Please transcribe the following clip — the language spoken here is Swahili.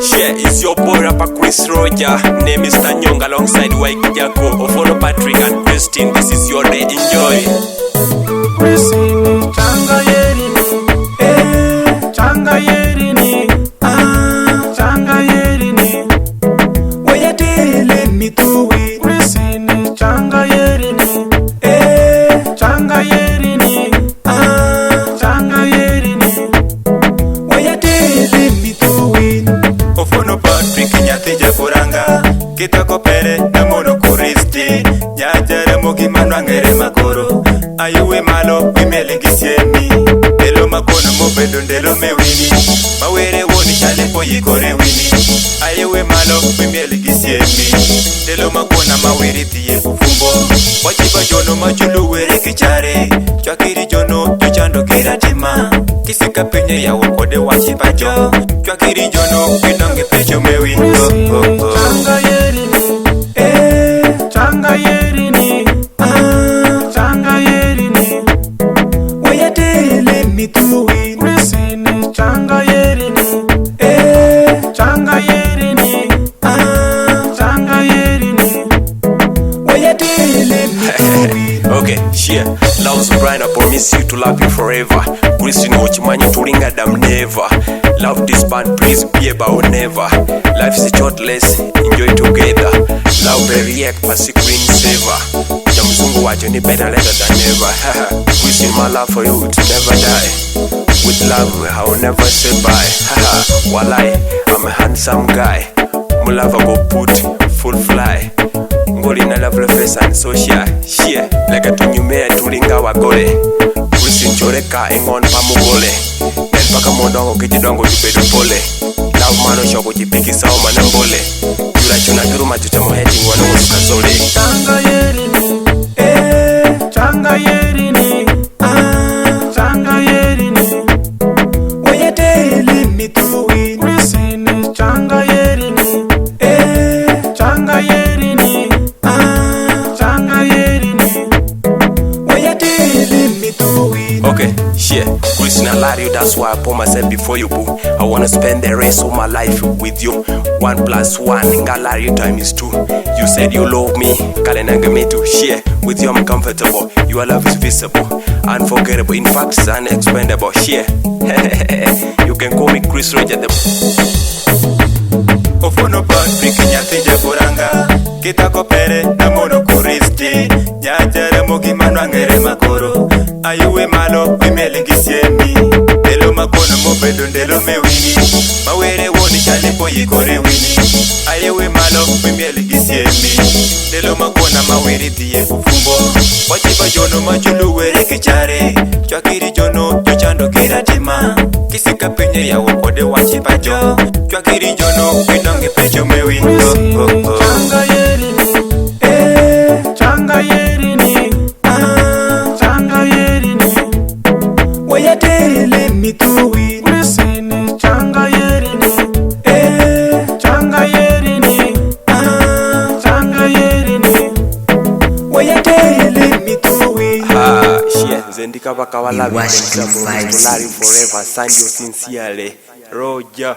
Share is your boy rapper Chris Roger. Name is Tanyong alongside Waiki Jako. Follow Patrick and Christine. This is your day. Enjoy. Christine changa yerini, changa yerini, changa yerini. Wayatele mituwi. Christine changa yerini, changa yerini, changa yerini. Wayatele mituwi. Ofono Patrick nyati jakuranga kita kopere na mono kuristi nyajere mogi manwangere makoro ayuwe malo wimelingisiemi delo makono mobedo ndelo mewini mawere woni chale po yikore wini ayuwe malo wimelingisiemi delo makona mawiri tiye kufumbo wachiba jono machulu were kichare chwakiri jono tuchando kiratima kisika penye ya wakode wachiba jo chwakiri jono pinonge pecho mewini Changa yerini, changa yerini, changa yerini. Wayatele mituwi. Christine changa yerini, changa yerini, changa yerini. Wayatele mituwi. Okay, share. Love Sobrina, promise you to love you forever. Christine Ochimani Turinga Dam never. Love this band, please be about never. Life is shortless, enjoy together. Love react, pasi green saver. Jamzungu wacho ni better later than never. Christine, my love for you will never die. With love, I will never say bye. Walai, I'm a handsome guy. My love I go put full fly. Ngoli na love face and social. Share, like a tunyumea tulinga wagole. Christine choreka engon pamugole. Paka mondongo kijidongo jipedo pole. Love mano shoko jipiki sao manembole. Yula chuna duruma chucha moheti ngwano usukazole. Changa yerini, changa yerini, changa yerini. Wayatele mituwi. Christine changa yerini, changa yerini, changa yerini. Wayatele mituwi. Okay, share. Christine, I love you, that's why I put myself before you, boo. I wanna spend the rest of my life with you. 1 + 1, gallery time is 2. You said you love me, kalenanga me to share. With you I'm comfortable, your love is visible, unforgettable, in fact it's unexpendable. Share. You can call me Chris Roger the Ofono Patrick nyati jakuranga kita kopere na mono kuristi nyajere mogi manwangere makoro ayuwe malo wimelingisiemi delo makono mobedo ndelo mewini mawere woni chale po yikore wini ayuwe malo wimelingisiemi delo makona mawiri tiye kufumbo wachiba jono machulu were kichare chwakiri jono tuchando kiratima kisika penye ya wakode wachiba jo chwakiri jono pinonge pecho mewini Changa yerini, changa yerini, changa yerini. Wayatele mituwi. Christine changa yerini, changa yerini, changa yerini. Wayatele mituwi. share. Zendika baka wala We worship you, forever. Thank you sincerely. Roger.